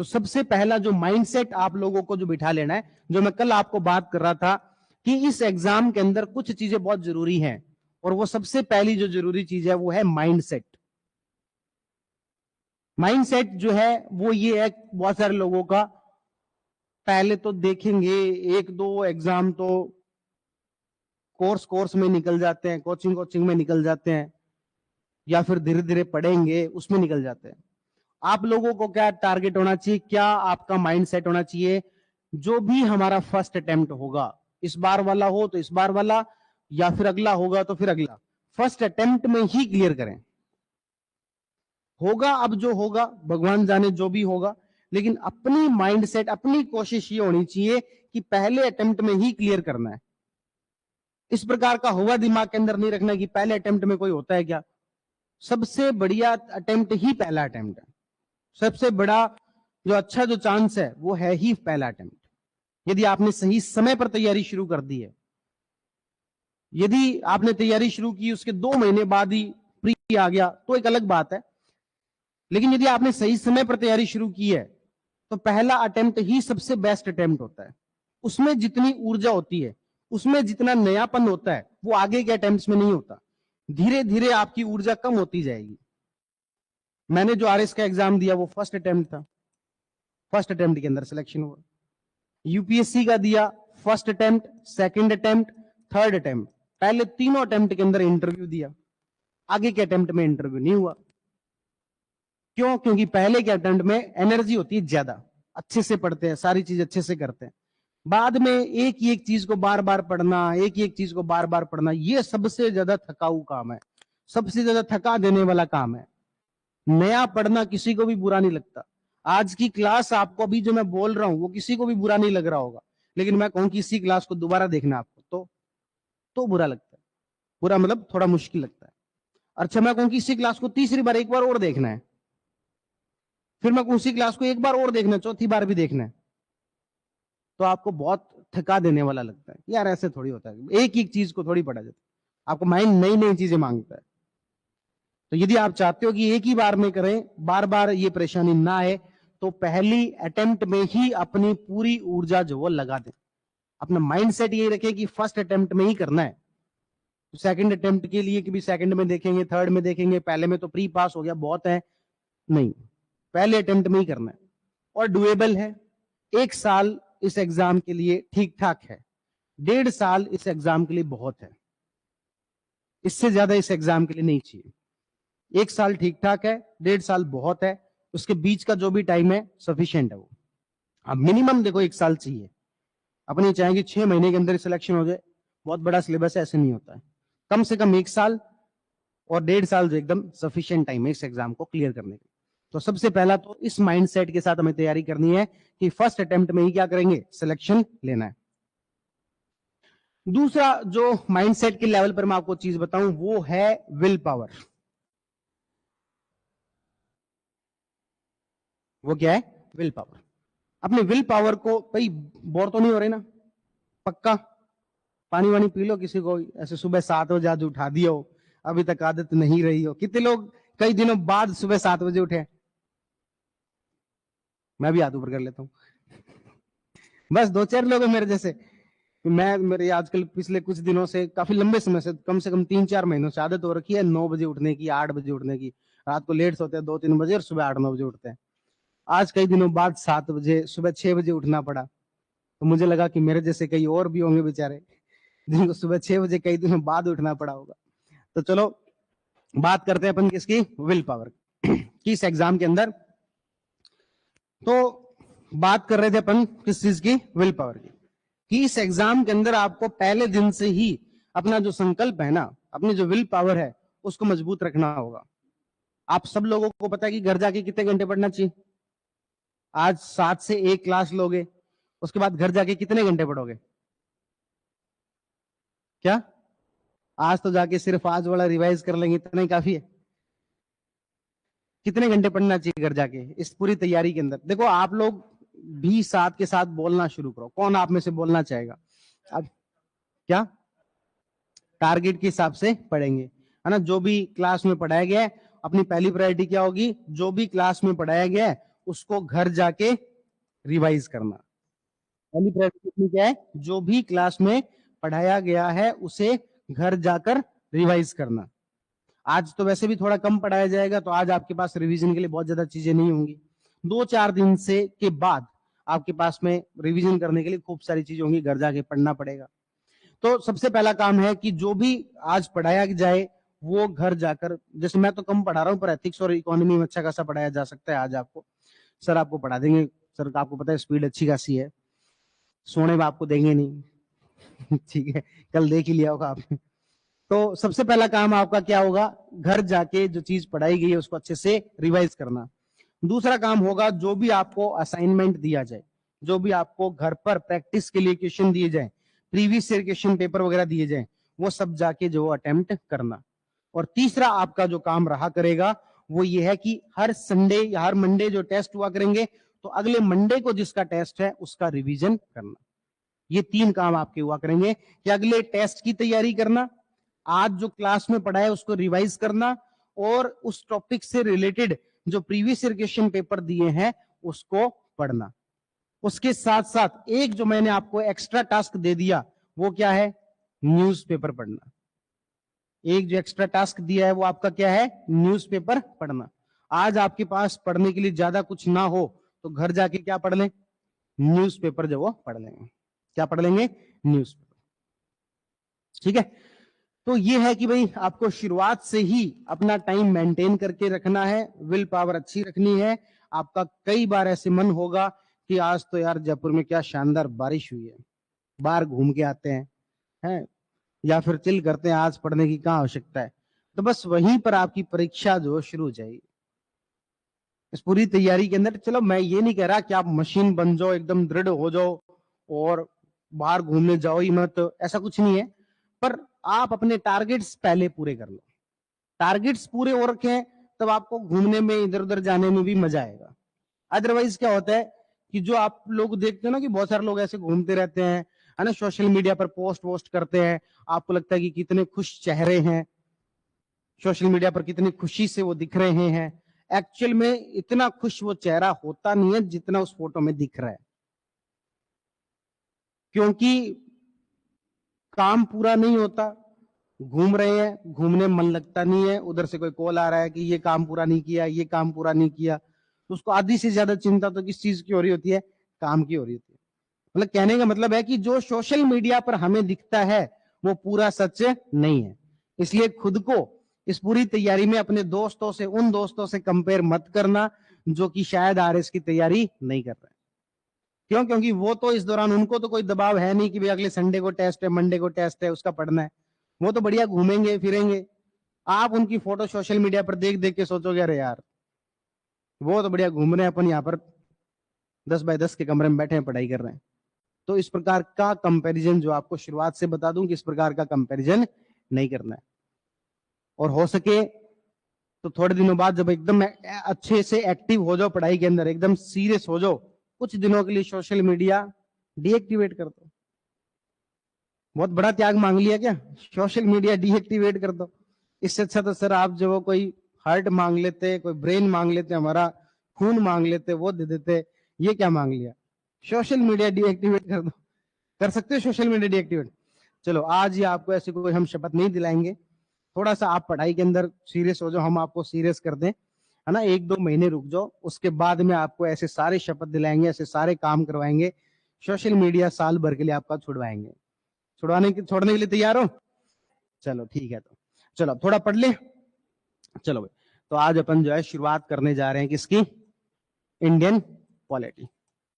तो सबसे पहला जो माइंडसेट आप लोगों को जो बिठा लेना है, जो मैं कल आपको बात कर रहा था कि इस एग्जाम के अंदर कुछ चीजें बहुत जरूरी हैं, और वो सबसे पहली जो जरूरी चीज है वो है माइंडसेट। माइंडसेट जो है वो ये है, बहुत सारे लोगों का पहले तो देखेंगे एक दो एग्जाम तो कोर्स में निकल जाते हैं, कोचिंग में निकल जाते हैं, या फिर धीरे धीरे पढ़ेंगे उसमें निकल जाते हैं। आप लोगों को क्या टारगेट होना चाहिए, क्या आपका माइंडसेट होना चाहिए, जो भी हमारा फर्स्ट अटेम्प्ट होगा, इस बार वाला हो तो इस बार वाला, या फिर अगला होगा तो फिर अगला, फर्स्ट अटेम्प्ट में ही क्लियर करें। होगा अब जो होगा भगवान जाने, जो भी होगा, लेकिन अपनी माइंडसेट, अपनी कोशिश ये होनी चाहिए कि पहले अटेम्प्ट में ही क्लियर करना है। इस प्रकार का हुआ दिमाग के अंदर नहीं रखना कि पहले अटेम्प्ट में कोई होता है क्या। सबसे बढ़िया अटेम्प्ट ही पहला अटेम्प्ट है। सबसे बड़ा जो अच्छा जो चांस है वो है ही पहला अटेम्प्ट। यदि आपने सही समय पर तैयारी शुरू कर दी है, यदि आपने तैयारी शुरू की उसके 2 महीने बाद ही प्री आ गया तो एक अलग बात है, लेकिन यदि आपने सही समय पर तैयारी शुरू की है तो पहला अटेम्प्ट ही सबसे बेस्ट अटेम्प्ट होता है। उसमें जितनी ऊर्जा होती है, उसमें जितना नयापन होता है, वो आगे के अटेम्प्ट्स में नहीं होता। धीरे धीरे आपकी ऊर्जा कम होती जाएगी। मैंने जो आरएस का एग्जाम दिया वो फर्स्ट अटेम्प्ट था, फर्स्ट अटेम्प्ट के अंदर सिलेक्शन हुआ। यूपीएससी का दिया first attempt, second attempt, third attempt, पहले तीनों अटेम्प्ट के अंदर इंटरव्यू दिया, आगे के अटेम्प्ट में इंटरव्यू नहीं हुआ। क्यों? क्योंकि पहले के अटेम्प्ट में एनर्जी होती है ज्यादा, अच्छे से पढ़ते हैं, सारी चीज अच्छे से करते हैं। बाद में एक ही एक चीज को बार बार पढ़ना, एक ही एक चीज को बार बार पढ़ना, ये सबसे ज्यादा थकाऊ काम है, सबसे ज्यादा थका देने वाला काम है। नया पढ़ना किसी को भी बुरा नहीं लगता। आज की क्लास आपको अभी जो मैं बोल रहा हूं वो किसी को भी बुरा नहीं लग रहा होगा, लेकिन मैं कहूं कि इसी क्लास को दोबारा देखना आपको तो बुरा लगता है। बुरा मतलब थोड़ा मुश्किल लगता है। अच्छा, मैं कहूं कि इसी क्लास को तीसरी बार एक बार और देखना है, फिर मैं कहूं इसी क्लास को एक बार और देखना है, चौथी बार भी देखना है, तो आपको बहुत थका देने वाला लगता है। यार ऐसे थोड़ी होता है, एक ही चीज को थोड़ी पढ़ा जाता है, आपको माइंड नई नई चीजें मांगता है। तो यदि आप चाहते हो कि एक ही बार में करें, बार बार ये परेशानी ना आए, तो पहली अटेम्प्ट में ही अपनी पूरी ऊर्जा जो वो लगा दें। अपना माइंडसेट यही रखें कि फर्स्ट अटेम्प्ट में ही करना है। तो सेकंड अटेम्प्ट के लिए कि भी सेकंड में देखेंगे, थर्ड में देखेंगे, पहले में तो प्री पास हो गया बहुत है, नहीं, पहले अटेम्प्ट में ही करना है। और डुएबल है। 1 साल इस एग्जाम के लिए ठीक ठाक है, 1.5 साल इस एग्जाम के लिए बहुत है, इससे ज्यादा इस एग्जाम के लिए नहीं चाहिए। 1 साल ठीक ठाक है, 1.5 साल बहुत है, उसके बीच का जो भी टाइम है सफिशिएंट है वो। अब मिनिमम देखो 1 साल चाहिए। अपने चाहेंगे 6 महीने के अंदर सिलेक्शन हो जाए, बहुत बड़ा सिलेबस है, ऐसे नहीं होता है। कम से कम 1 साल और 1.5 साल जो एकदम सफिशिएंट टाइम है इस एग्जाम को क्लियर करने के। तो सबसे पहला तो इस माइंडसेट के साथ हमें तैयारी करनी है कि फर्स्ट अटेम्प्ट में ही क्या करेंगे, सिलेक्शन लेना है। दूसरा जो माइंडसेट के लेवल पर मैं आपको चीज बताऊं वो है विल पावर। वो क्या है? Will power. अपने विल पावर को, भाई बोर तो नहीं हो रहे ना, पक्का पानी वानी पी लो, किसी को ऐसे सुबह 7 बजे आज उठा दिया हो, अभी तक आदत नहीं रही हो। कितने लोग कई दिनों बाद सुबह 7 बजे उठे? मैं भी हाथ ऊपर कर लेता हूं। बस 2-4 लोग हैं मेरे जैसे। मेरे आजकल पिछले कुछ दिनों से, काफी लंबे समय से कम 3-4 महीनों से आदत हो रखी है 9 बजे उठने की, 8 बजे उठने की। रात को लेट सोते हैं 2-3 बजे और सुबह 8-9 बजे उठते हैं। आज कई दिनों बाद 7 बजे, सुबह 6 बजे उठना पड़ा। तो मुझे लगा कि मेरे जैसे कई और भी होंगे बेचारे जिनको सुबह 6 बजे कई दिनों बाद उठना पड़ा होगा। तो चलो बात करते हैं अपन किसकी, विल पावर की इस एग्जाम के अंदर। तो बात कर रहे थे अपन किस चीज की, विल पावर की, कि इस एग्जाम के अंदर आपको पहले दिन से ही अपना जो संकल्प है ना, अपनी जो विल पावर है उसको मजबूत रखना होगा। आप सब लोगों को पता है कि घर जाके कितने घंटे पढ़ना चाहिए। आज 7 से 1 क्लास लोगे, उसके बाद घर जाके कितने घंटे पढ़ोगे? क्या आज तो जाके सिर्फ आज वाला रिवाइज कर लेंगे, इतना ही काफी है? कितने घंटे पढ़ना चाहिए घर जाके इस पूरी तैयारी के अंदर? देखो आप लोग भी साथ के साथ बोलना शुरू करो। कौन आप में से बोलना चाहेगा? अब क्या टारगेट के हिसाब से पढ़ेंगे, है ना? जो भी क्लास में पढ़ाया गया है, अपनी पहली प्रायोरिटी क्या होगी, जो भी क्लास में पढ़ाया गया है उसको घर जाके रिवाइज करना। पहली प्रायोरिटी अपनी क्या है? जो भी क्लास में पढ़ाया गया है उसे घर जाकर रिवाइज करना। आज तो वैसे भी थोड़ा कम पढ़ाया जाएगा, तो आज आपके पास रिवीजन के लिए बहुत ज्यादा चीजें नहीं होंगी। 2-4 दिन से के बाद आपके पास में रिवीजन करने के लिए खूब सारी चीजें होंगी, घर जाके पढ़ना पड़ेगा। तो सबसे पहला काम है कि जो भी आज पढ़ाया जाए वो घर जाकर, जैसे मैं तो कम पढ़ा रहा हूँ, पर एथिक्स और इकोनॉमी में अच्छा खासा पढ़ाया जा सकता है। आज आपको सर आपको पढ़ा देंगे, सर आपको पता है स्पीड अच्छी खासी है, सोने में आपको देंगे नहीं ठीक है, कल देख ही लिया होगा आपने। तो सबसे पहला काम आपका क्या होगा? घर जाके जो चीज पढ़ाई गई है उसको अच्छे से रिवाइज करना। दूसरा काम होगा, जो भी आपको असाइनमेंट दिया जाए, जो भी आपको घर पर प्रैक्टिस के लिए क्वेश्चन दिए जाए, प्रीवियस ईयर क्वेश्चन पेपर वगैरह दिए जाए, वो सब जाके जो अटेम्प्ट करना। और तीसरा आपका जो काम रहा करेगा वो ये है कि हर संडे या हर मंडे जो टेस्ट हुआ करेंगे, तो अगले मंडे को जिसका टेस्ट है उसका रिवीजन करना। ये 3 काम आपके हुआ करेंगे कि अगले टेस्ट की तैयारी करना, आज जो क्लास में पढ़ा है उसको रिवाइज करना, और उस टॉपिक से रिलेटेड जो प्रीवियस ईयर क्वेश्चन पेपर दिए हैं उसको पढ़ना। उसके साथ साथ एक जो मैंने आपको एक्स्ट्रा टास्क दे दिया वो क्या है? न्यूज़पेपर पढ़ना। एक जो एक्स्ट्रा टास्क दिया है वो आपका क्या है? न्यूज़पेपर पढ़ना। आज आपके पास पढ़ने के लिए ज्यादा कुछ ना हो तो घर जाके क्या पढ़ लें? न्यूज़पेपर जो वो पढ़ लेंगे। क्या पढ़ लेंगे? न्यूज़पेपर। ठीक है, तो ये है कि भाई आपको शुरुआत से ही अपना टाइम मेंटेन करके रखना है, विल पावर अच्छी रखनी है। आपका कई बार ऐसे मन होगा कि आज तो यार जयपुर में क्या शानदार बारिश हुई है, बाहर घूम के आते हैं, या फिर चिल करते हैं, आज पढ़ने की कहाँ आवश्यकता है। तो बस वहीं पर आपकी परीक्षा जो शुरू हो जाएगी। इस पूरी तैयारी के अंदर, चलो मैं ये नहीं कह रहा कि आप मशीन बन जाओ, एकदम दृढ़ हो जाओ और बाहर घूमने जाओ ही मत, ऐसा कुछ नहीं है, पर आप अपने टारगेट्स पहले पूरे कर लो। टारगेट्स पूरे हो रखे हैं तब आपको घूमने में, इधर उधर जाने में भी मजा आएगा। अदरवाइज क्या होता है कि जो आप लोग देखते हो ना कि बहुत सारे लोग ऐसे घूमते रहते हैं, है ना, सोशल मीडिया पर पोस्ट वोस्ट करते हैं, आपको लगता है कि कितने खुश चेहरे हैं, सोशल मीडिया पर कितनी खुशी से वो दिख रहे हैं। एक्चुअल में इतना खुश वो चेहरा होता नहीं है जितना उस फोटो में दिख रहा है, क्योंकि काम पूरा नहीं होता, घूम रहे हैं, घूमने में मन लगता नहीं है, उधर से कोई कॉल आ रहा है कि ये काम पूरा नहीं किया, ये काम पूरा नहीं किया, तो उसको आधी से ज्यादा चिंता तो किस चीज की हो रही होती है? काम की हो रही होती है। मतलब कहने का मतलब है कि जो सोशल मीडिया पर हमें दिखता है वो पूरा सच नहीं है। इसलिए खुद को इस पूरी तैयारी में अपने दोस्तों से, उन दोस्तों से कंपेयर मत करना जो कि शायद आरएस की तैयारी नहीं कर रहे। क्यों? क्योंकि वो तो इस दौरान उनको तो कोई दबाव है नहीं कि भाई अगले संडे को टेस्ट है, मंडे को टेस्ट है, उसका पढ़ना है। वो तो बढ़िया घूमेंगे फिरेंगे। आप उनकी फोटो सोशल मीडिया पर देख देख के सोचोगे अरे यार वो तो बढ़िया घूम रहे हैं, अपन यहाँ पर 10 बाय 10 के कमरे में बैठे हैं, पढ़ाई कर रहे हैं। तो इस प्रकार का कंपैरिजन जो आपको शुरुआत से बता दूं कि इस प्रकार का कंपैरिजन नहीं करना है। और हो सके तो थोड़े दिनों बाद जब एकदम अच्छे से एक्टिव हो जाओ पढ़ाई के अंदर, एकदम सीरियस हो जाओ, कुछ दिनों के लिए सोशल मीडिया डीएक्टिवेट कर दो। बहुत बड़ा त्याग मांग लिया क्या? सोशल मीडिया डीएक्टिवेट कर दो। इससे अच्छा तो सर आप जो कोई हार्ट मांग लेते, कोई ब्रेन मांग लेते, हमारा खून मांग लेते, वो दे देते। ये क्या मांग लिया? सोशल मीडिया डीएक्टिवेट कर दो। कर सकते हो सोशल मीडिया डीएक्टिवेट? चलो आज ही आपको ऐसे कोई हम शपथ नहीं दिलाएंगे, थोड़ा सा आप पढ़ाई के अंदर सीरियस हो जाओ, हम आपको सीरियस कर दें, है ना, 1-2 महीने रुक जाओ, उसके बाद में आपको ऐसे सारे शपथ दिलाएंगे, ऐसे सारे काम करवाएंगे, सोशल मीडिया साल भर के लिए आपका छुड़वाएंगे। छोड़ने के लिए तैयार हो? चलो ठीक है, तो चलो थोड़ा पढ़ ले। चलो भाई, तो आज अपन जो है शुरुआत करने जा रहे हैं किसकी? Indian polity.